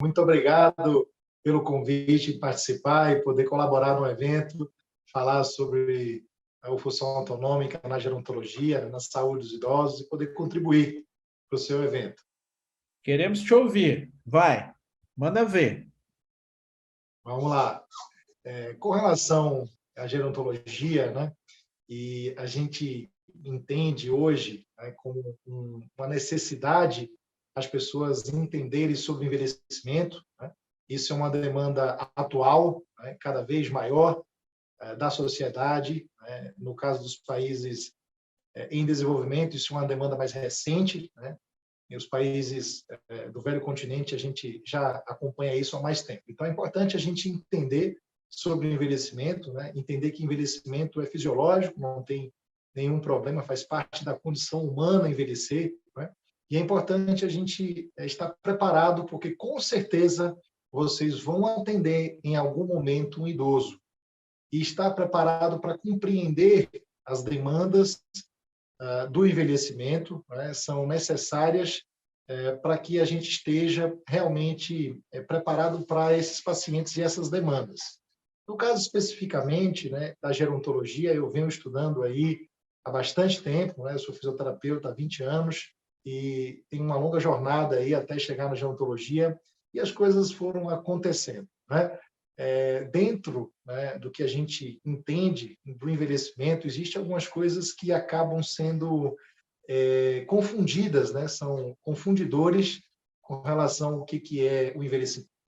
Muito obrigado pelo convite de participar e poder colaborar no evento, falar sobre a função autonômica na gerontologia, na saúde dos idosos e poder contribuir para o seu evento. Queremos te ouvir. Vai, manda ver. Vamos lá. Com relação à gerontologia, né, e a gente entende hoje, né, como uma necessidade as pessoas entenderem sobre o envelhecimento, né? Isso é uma demanda atual, né, cada vez maior da sociedade, né? No caso dos países em desenvolvimento, isso é uma demanda mais recente, né? E os países do velho continente, a gente já acompanha isso há mais tempo. Então, é importante a gente entender sobre o envelhecimento, né? Entender que envelhecimento é fisiológico, não tem nenhum problema, faz parte da condição humana envelhecer, né? E é importante a gente estar preparado, porque com certeza vocês vão atender em algum momento um idoso e estar preparado para compreender as demandas do envelhecimento, né, são necessárias para que a gente esteja realmente preparado para esses pacientes e essas demandas. No caso especificamente, né, da gerontologia, eu venho estudando aí há bastante tempo, né, eu sou fisioterapeuta há 20 anos e tenho uma longa jornada aí até chegar na gerontologia e as coisas foram acontecendo, né? Dentro, né, do que a gente entende do envelhecimento, existem algumas coisas que acabam sendo confundidas, né? São confundidores com relação ao que é o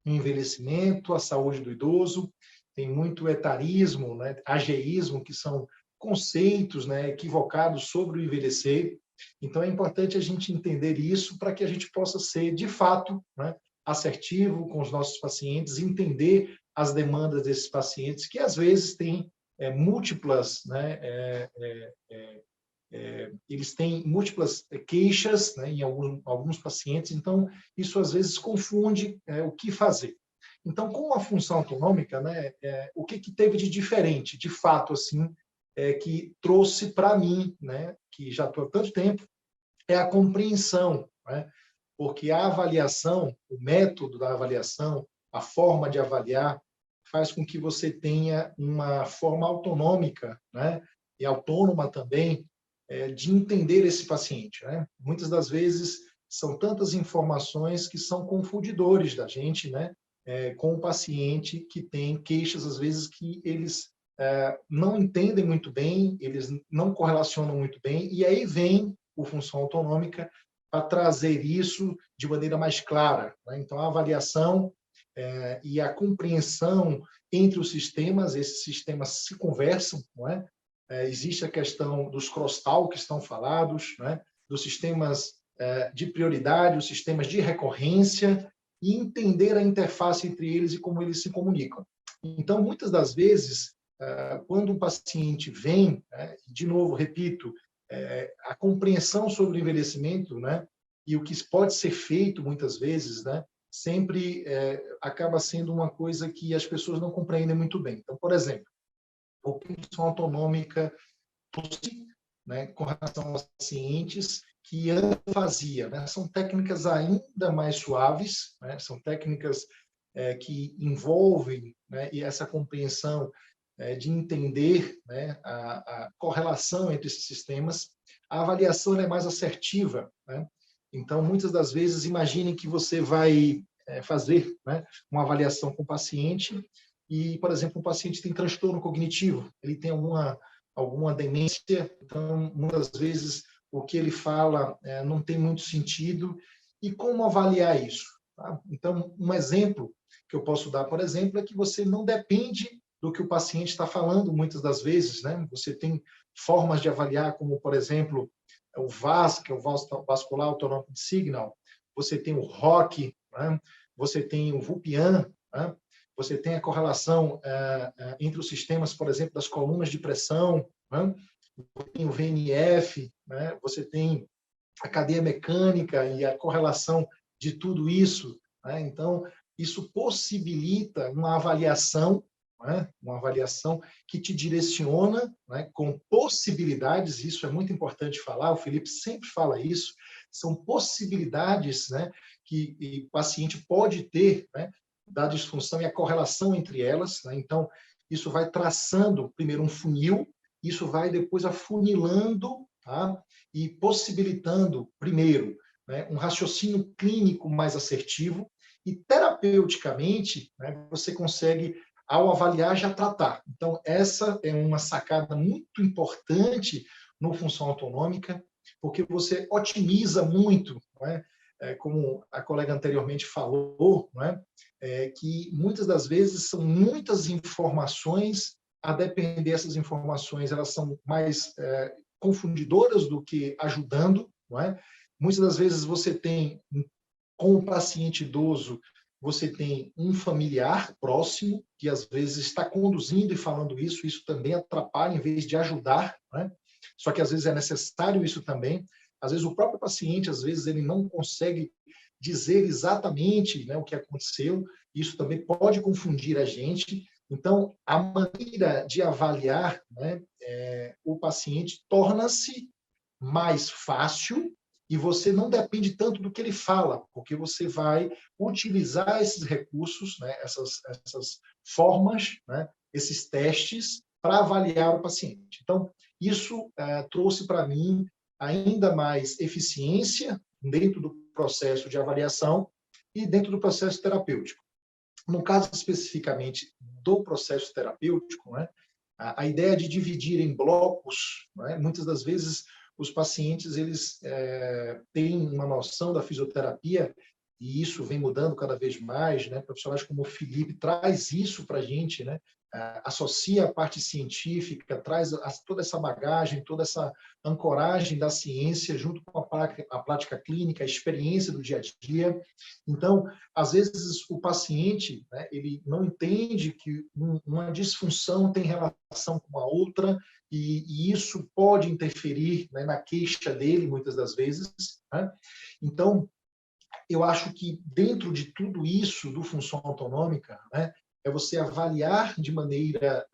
envelhecimento, a saúde do idoso. Tem muito etarismo, né? Ageísmo, que são conceitos, né, equivocados sobre o envelhecer. Então, é importante a gente entender isso para que a gente possa ser, de fato, né, assertivo com os nossos pacientes, entender as demandas desses pacientes, que às vezes têm múltiplas, né, eles têm múltiplas queixas, né, em alguns pacientes, então isso às vezes confunde o que fazer. Então, com a função autonômica, né, o que teve de diferente, de fato, assim, que trouxe para mim, né, que já estou há tanto tempo, é a compreensão, né, porque a avaliação, o método da avaliação, a forma de avaliar, faz com que você tenha uma forma autonômica, né, e autônoma também, de entender esse paciente, né? Muitas das vezes são tantas informações que são confundidores da gente, né, com o paciente que tem queixas, às vezes, que eles não entendem muito bem, eles não correlacionam muito bem, e aí vem o função autonômica para trazer isso de maneira mais clara, né? Então, a avaliação e a compreensão entre os sistemas, esses sistemas se conversam, não é? Existe a questão dos crosstalk que estão falados, né? Dos sistemas de prioridade, os sistemas de recorrência, e entender a interface entre eles e como eles se comunicam. Então, muitas das vezes, quando um paciente vem, de novo, repito, a compreensão sobre o envelhecimento, né, e o que pode ser feito muitas vezes, né, sempre acaba sendo uma coisa que as pessoas não compreendem muito bem. Então, por exemplo, a função autonômica, né, com relação aos pacientes que antes fazia, né, são técnicas ainda mais suaves, né, são técnicas que envolvem, né, e essa compreensão de entender, né, a correlação entre esses sistemas. A avaliação é mais assertiva, né? Então, muitas das vezes, imaginem que você vai fazer, né, uma avaliação com o paciente e, por exemplo, o paciente tem transtorno cognitivo, ele tem alguma demência, então, muitas vezes, o que ele fala não tem muito sentido. E como avaliar isso? Tá? Então, um exemplo que eu posso dar, por exemplo, é que você não depende do que o paciente está falando, muitas das vezes, né? Você tem formas de avaliar, como, por exemplo, o VAS, que é o Vascular Autonomic Signal, você tem o ROC, né? Você tem o VUPIAN, né? Você tem a correlação entre os sistemas, por exemplo, das colunas de pressão, né? Você tem o VNF, né? Você tem a cadeia mecânica e a correlação de tudo isso, né? Então, isso possibilita uma avaliação, né? Uma avaliação que te direciona, né? Com possibilidades, isso é muito importante falar, o Felipe sempre fala isso, são possibilidades, né? que o paciente pode ter, né, da disfunção e a correlação entre elas, né? Então, isso vai traçando primeiro um funil, isso vai depois afunilando, tá? E possibilitando, primeiro, né, um raciocínio clínico mais assertivo e terapeuticamente, né, você consegue, ao avaliar, já tratar. Então, essa é uma sacada muito importante no função autonômica, porque você otimiza muito, né? Como a colega anteriormente falou, né? Que muitas das vezes são muitas informações, a depender dessas informações, elas são mais confundidoras do que ajudando, não é? Muitas das vezes você tem, com o paciente idoso, você tem um familiar próximo que às vezes está conduzindo e falando isso também atrapalha em vez de ajudar, né? Só que às vezes é necessário isso também. Às vezes o próprio paciente, às vezes ele não consegue dizer exatamente, né, o que aconteceu, isso também pode confundir a gente. Então, a maneira de avaliar, né, o paciente torna-se mais fácil e você não depende tanto do que ele fala, porque você vai utilizar esses recursos, né, essas formas, né, esses testes para avaliar o paciente. Então, isso trouxe para mim ainda mais eficiência dentro do processo de avaliação e dentro do processo terapêutico. No caso especificamente do processo terapêutico, né, a ideia de dividir em blocos, né, muitas das vezes os pacientes eles têm uma noção da fisioterapia e isso vem mudando cada vez mais, né? Profissionais como o Felipe traz isso para a gente, né? Associa a parte científica, traz toda essa bagagem, toda essa ancoragem da ciência junto com a prática clínica, a experiência do dia a dia. Então, às vezes o paciente, né, ele não entende que uma disfunção tem relação com a outra e isso pode interferir, né, na queixa dele muitas das vezes, né? Então, eu acho que dentro de tudo isso do função autonômica, né, é você avaliar de maneira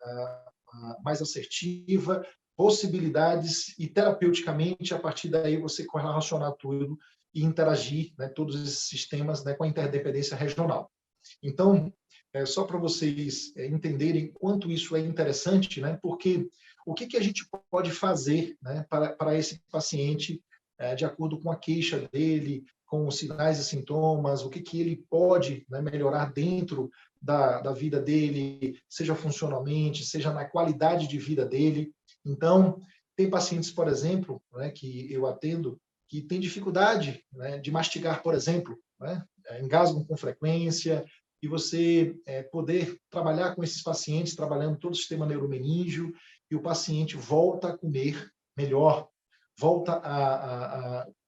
mais assertiva possibilidades e terapeuticamente a partir daí você correlacionar tudo e interagir, né, todos esses sistemas, né, com a interdependência regional. Então, só para vocês entenderem quanto isso é interessante, né, porque o que a gente pode fazer, né, para esse paciente de acordo com a queixa dele, com os sinais e sintomas, o que ele pode, né, melhorar dentro da vida dele, seja funcionalmente, seja na qualidade de vida dele. Então, tem pacientes, por exemplo, né, que eu atendo, que tem dificuldade, né, de mastigar, por exemplo, né, engasgam com frequência, e você poder trabalhar com esses pacientes, trabalhando todo o sistema neuromeníngeo, e o paciente volta a comer melhor,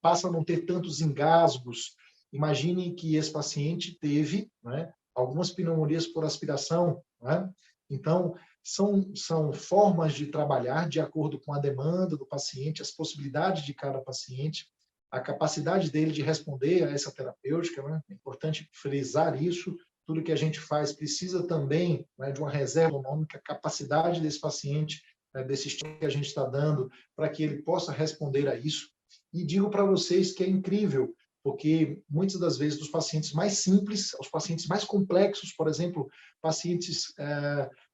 passa a não ter tantos engasgos. Imagine que esse paciente teve, né, algumas pneumonias por aspiração, né? Então, são formas de trabalhar de acordo com a demanda do paciente, as possibilidades de cada paciente, a capacidade dele de responder a essa terapêutica, né? É importante frisar isso. Tudo que a gente faz precisa também, né, de uma reserva autonômica, capacidade desse paciente, né, desse estímulo que a gente está dando, para que ele possa responder a isso. E digo para vocês que é incrível, porque muitas das vezes dos pacientes mais simples, os pacientes mais complexos, por exemplo, pacientes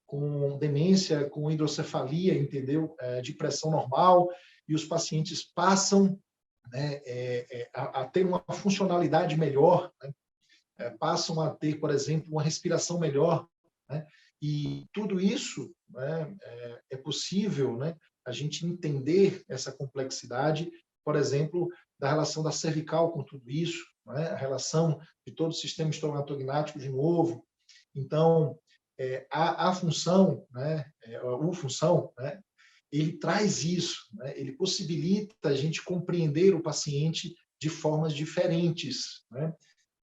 com demência, com hidrocefalia, entendeu? De pressão normal, e os pacientes passam, né, a ter uma funcionalidade melhor, né? Passam a ter, por exemplo, uma respiração melhor, né? E tudo isso, né, é possível, né, a gente entender essa complexidade, por exemplo, da relação da cervical com tudo isso, né, a relação de todo o sistema estomatognático de novo. Então, a função, né, o função, né, ele traz isso, né, ele possibilita a gente compreender o paciente de formas diferentes, né?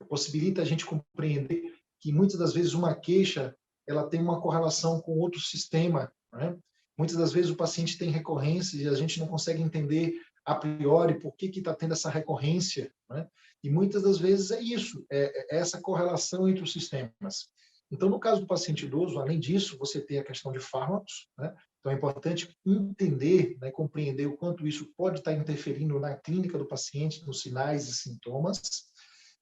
Possibilita a gente compreender que muitas das vezes uma queixa ela tem uma correlação com outro sistema, né? Muitas das vezes o paciente tem recorrências e a gente não consegue entender a priori por que está tendo essa recorrência, né? E muitas das vezes é isso, é essa correlação entre os sistemas. Então, no caso do paciente idoso, além disso, você tem a questão de fármacos, né? Então, é importante entender, né, compreender o quanto isso pode estar interferindo na clínica do paciente, nos sinais e sintomas.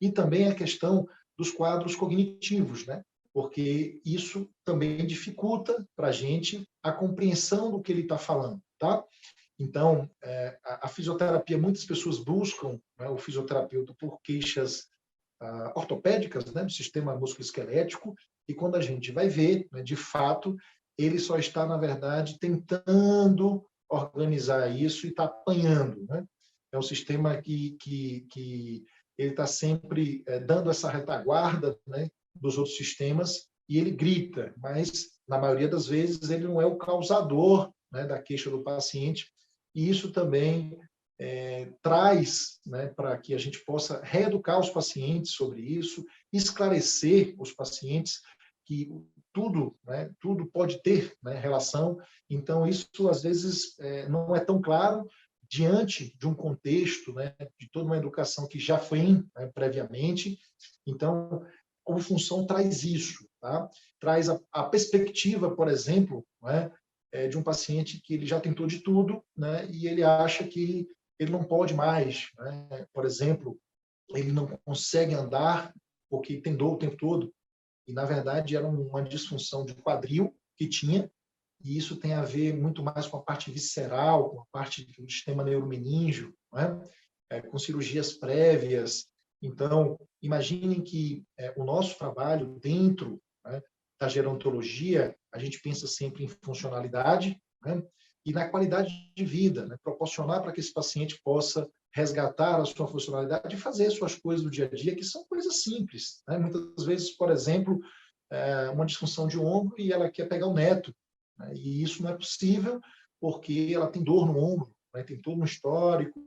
e também a questão dos quadros cognitivos, né? Porque isso também dificulta para a gente a compreensão do que ele está falando, tá? Então, a fisioterapia, muitas pessoas buscam, né, o fisioterapeuta por queixas ortopédicas, né, do sistema musculoesquelético, e quando a gente vai ver, né, de fato, ele só está, na verdade, tentando organizar isso e está apanhando, né? É um sistema que ele está sempre dando essa retaguarda, né, dos outros sistemas, e ele grita, mas, na maioria das vezes, ele não é o causador, né, da queixa do paciente, e isso também traz, né, para que a gente possa reeducar os pacientes sobre isso, esclarecer os pacientes que tudo, né, tudo pode ter, né, relação. Então, isso, às vezes, não é tão claro diante de um contexto, né, de toda uma educação que já foi, né, previamente. Então, como função traz isso, tá? Traz a perspectiva, por exemplo, né, de um paciente que ele já tentou de tudo, né, e ele acha que ele não pode mais, né? Por exemplo, ele não consegue andar porque tem dor o tempo todo, e na verdade era uma disfunção de quadril que tinha, e isso tem a ver muito mais com a parte visceral, com a parte do sistema neuromeníngeo, né? Com cirurgias prévias. Então, imaginem que o nosso trabalho dentro, né, da gerontologia, a gente pensa sempre em funcionalidade, né, e na qualidade de vida, né, proporcionar para que esse paciente possa resgatar a sua funcionalidade e fazer suas coisas do dia a dia, que são coisas simples, né? Muitas vezes, por exemplo, uma disfunção de ombro e ela quer pegar o neto, né? E isso não é possível porque ela tem dor no ombro, né? Tem todo um histórico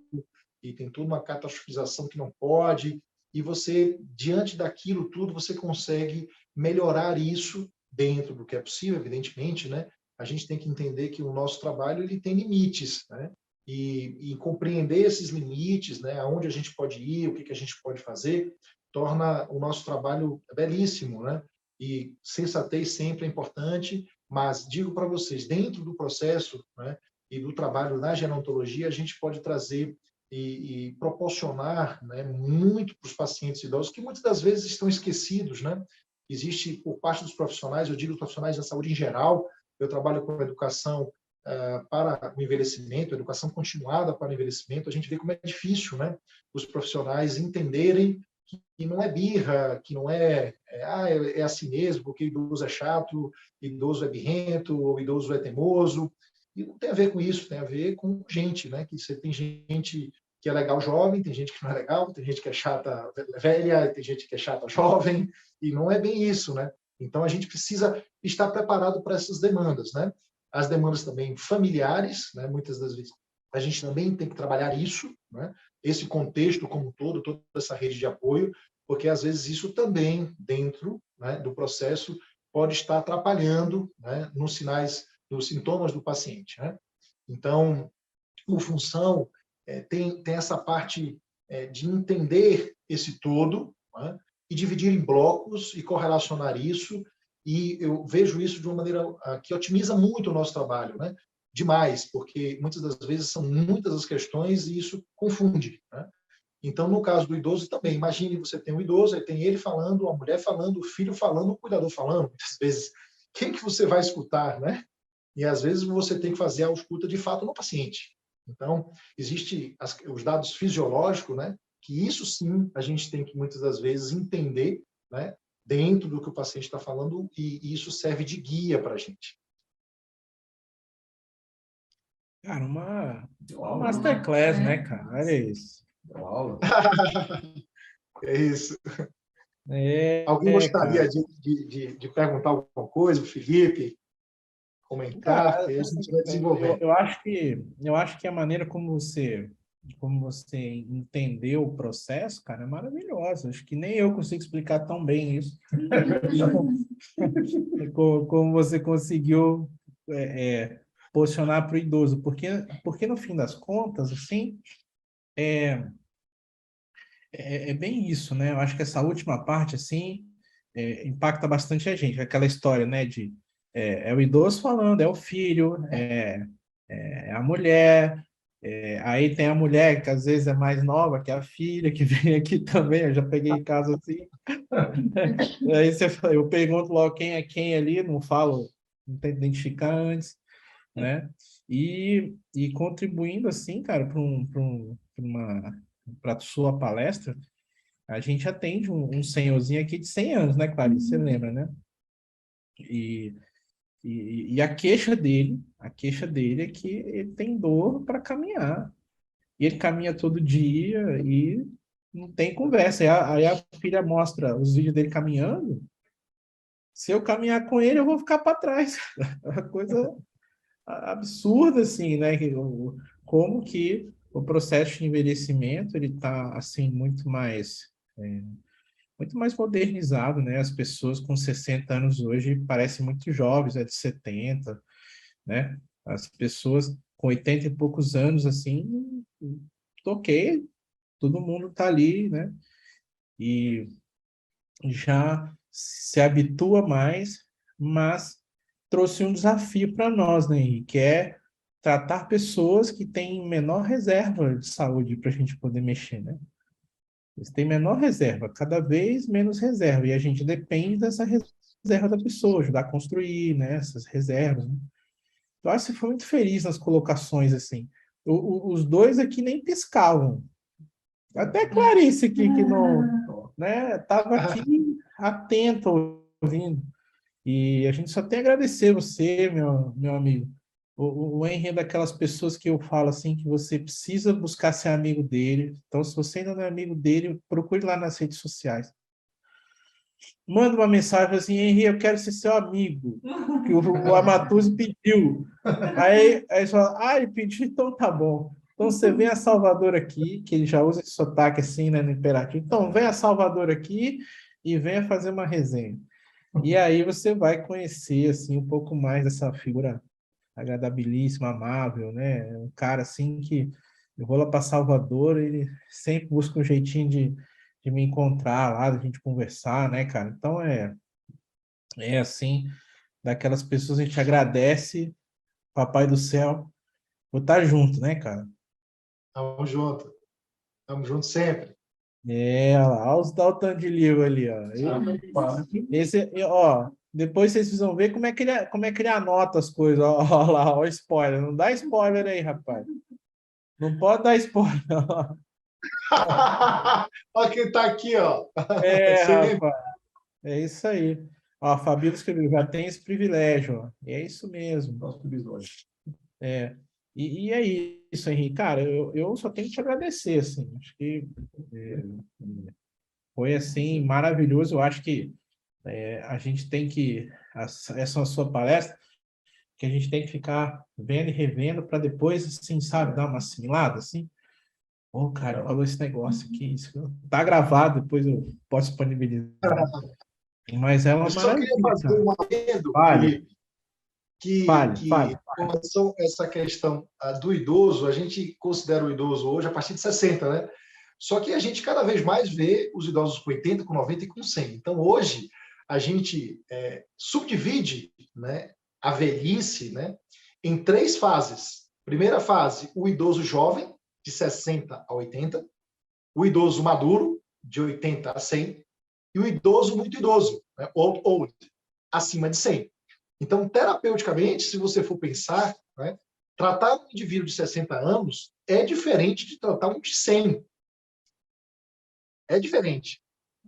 e tem toda uma catastrofização que não pode, e você, diante daquilo tudo, você consegue melhorar isso dentro do que é possível, evidentemente, né? A gente tem que entender que o nosso trabalho ele tem limites, né? E compreender esses limites, né? Aonde a gente pode ir, o que a gente pode fazer, torna o nosso trabalho belíssimo, né? E sensatez sempre é importante, mas digo para vocês, dentro do processo, né, e do trabalho na gerontologia, a gente pode trazer e proporcionar, né, muito para os pacientes idosos, que muitas das vezes estão esquecidos, né? Existe, por parte dos profissionais, eu digo os profissionais da saúde em geral, eu trabalho com educação para o envelhecimento, educação continuada para o envelhecimento, a gente vê como é difícil, né, os profissionais entenderem que não é birra, que não é assim mesmo, porque idoso é chato, idoso é birrento, ou idoso é teimoso. E não tem a ver com isso, tem a ver com gente, né? Que você tem gente que é legal jovem, tem gente que não é legal, tem gente que é chata velha, tem gente que é chata jovem, e não é bem isso, né? Então a gente precisa estar preparado para essas demandas, né? As demandas também familiares, né? Muitas das vezes a gente também tem que trabalhar isso, né? Esse contexto como um todo, toda essa rede de apoio, porque às vezes isso também, dentro, né, do processo, pode estar atrapalhando, né, nos sinais, nos sintomas do paciente, né? Então, o função tem essa parte de entender esse todo, né, e dividir em blocos e correlacionar isso, e eu vejo isso de uma maneira que otimiza muito o nosso trabalho, né? Demais, porque muitas das vezes são muitas as questões e isso confunde, né? Então, no caso do idoso também, imagine você tem um idoso, aí tem ele falando, a mulher falando, o filho falando, o cuidador falando, muitas vezes. Quem que você vai escutar, né? E às vezes você tem que fazer a escuta de fato no paciente. Então, existe os dados fisiológicos, né? Que isso sim a gente tem que muitas das vezes entender, né? Dentro do que o paciente está falando, e isso serve de guia para a gente. Cara, uma masterclass, né, cara? Olha isso. É isso. Alguém Cara. gostaria de perguntar alguma coisa, o Felipe, comentar, Cara, e aí a gente vai desenvolvendo. eu acho que a maneira como você entendeu o processo, cara, é maravilhosa. Acho que nem eu consigo explicar tão bem isso. Como você conseguiu posicionar para o idoso. Porque, no fim das contas, assim, é bem isso, né? Eu acho que essa última parte, assim, impacta bastante a gente. Aquela história, né, é o idoso falando, é o filho, é a mulher, Aí tem a mulher, que às vezes é mais nova, que é a filha, que vem aqui também, eu já peguei caso assim. Aí eu pergunto logo quem é quem ali, não falo, não tento identificar antes, né? E contribuindo assim, cara, para a sua palestra, a gente atende um senhorzinho aqui de 100 anos, né, Clarice? Você lembra, né? E, e a queixa dele é que ele tem dor para caminhar. E ele caminha todo dia e não tem conversa. Aí a filha mostra os vídeos dele caminhando. Se eu caminhar com ele, eu vou ficar para trás. É uma coisa absurda, assim, né? Como que o processo de envelhecimento ele está assim muito mais modernizado, né? As pessoas com 60 anos hoje parecem muito jovens, de 70, né? As pessoas com 80 e poucos anos, assim, ok, todo mundo está ali, né? E já se habitua mais, mas trouxe um desafio para nós, né, Henrique? Que é tratar pessoas que têm menor reserva de saúde para a gente poder mexer, né? Eles têm menor reserva, cada vez menos reserva, e a gente depende dessa reserva da pessoa, ajudar a construir, né, essas reservas, né? Eu acho que você foi muito feliz nas colocações, assim. Os dois aqui nem piscavam. Até Clarice aqui, que não, né, estava aqui atento, ouvindo. E a gente só tem a agradecer você, meu amigo. O Henry é daquelas pessoas que eu falo assim, que você precisa buscar ser amigo dele. Então, se você ainda não é amigo dele, procure lá nas redes sociais. Manda uma mensagem assim, Henry, eu quero ser seu amigo, que o Amatuzi pediu. Aí você fala, ele pediu, então tá bom. Então você vem a Salvador aqui, que ele já usa esse sotaque assim, né, no imperativo. Então vem a Salvador aqui e venha fazer uma resenha. E aí você vai conhecer assim um pouco mais dessa figura agradabilíssima, amável, né? Um cara assim que eu vou lá para Salvador, ele sempre busca um jeitinho de me encontrar lá, da gente conversar, né, cara? Então é assim, daquelas pessoas a gente agradece, Papai do Céu, por estar junto, né, cara? Tamo junto. Tamo junto sempre. Olha o tanto de livro ali, ó. Esse, ó, depois vocês vão ver como é que ele anota as coisas. Ó, ó lá, ó, o spoiler. Não dá spoiler aí, rapaz. Não pode dar spoiler. Olha quem tá aqui, ó. Sempre. Rapaz. É isso aí. Ó, a Fabíola escreveu, já tem esse privilégio, ó. E é isso mesmo. Nosso episódio. E é isso, Henrique. Cara, eu só tenho que te agradecer, assim. Acho que é, foi, assim, maravilhoso. Eu acho que a gente tem que... Essa é a sua palestra, que a gente tem que ficar vendo e revendo para depois, assim, sabe, dar uma assimilada, assim. Cara, falou esse negócio aqui, isso tá gravado, depois eu posso disponibilizar. Mas é uma Eu só queria maravilha, fazer cara. um adendo Fale, fale, que fale. com relação a essa questão do idoso, a gente considera o idoso hoje a partir de 60, né? Só que a gente cada vez mais vê os idosos com 80, com 90 e com 100. Então, hoje, a gente subdivide, né, a velhice, né, em 3 fases. Primeira fase, o idoso jovem, de 60 a 80, o idoso maduro, de 80 a 100, e o idoso muito idoso, né, old, acima de 100. Então, terapeuticamente, se você for pensar, né, tratar um indivíduo de 60 anos é diferente de tratar um de 100. É diferente.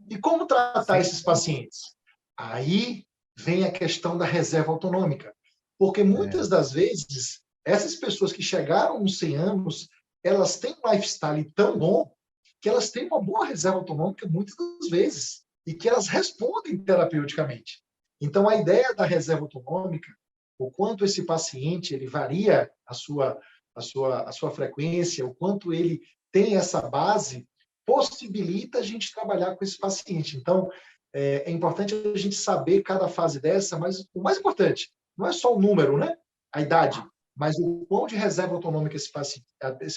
E como tratar esses pacientes? Aí vem a questão da reserva autonômica. Porque muitas das vezes, essas pessoas que chegaram aos 100 anos, elas têm um lifestyle tão bom que elas têm uma boa reserva autonômica muitas das vezes e que elas respondem terapeuticamente. Então, a ideia da reserva autonômica, o quanto esse paciente ele varia a sua frequência, o quanto ele tem essa base, possibilita a gente trabalhar com esse paciente. Então, é importante a gente saber cada fase dessa, mas o mais importante não é só o número, né? A idade, mas o quão de reserva autonômica esse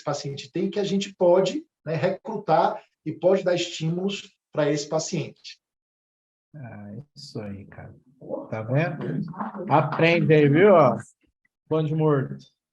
paciente tem que a gente pode, né, recrutar e pode dar estímulos para esse paciente. Isso aí, cara. Tá vendo? Aprende aí, viu? Ó, bando de morto.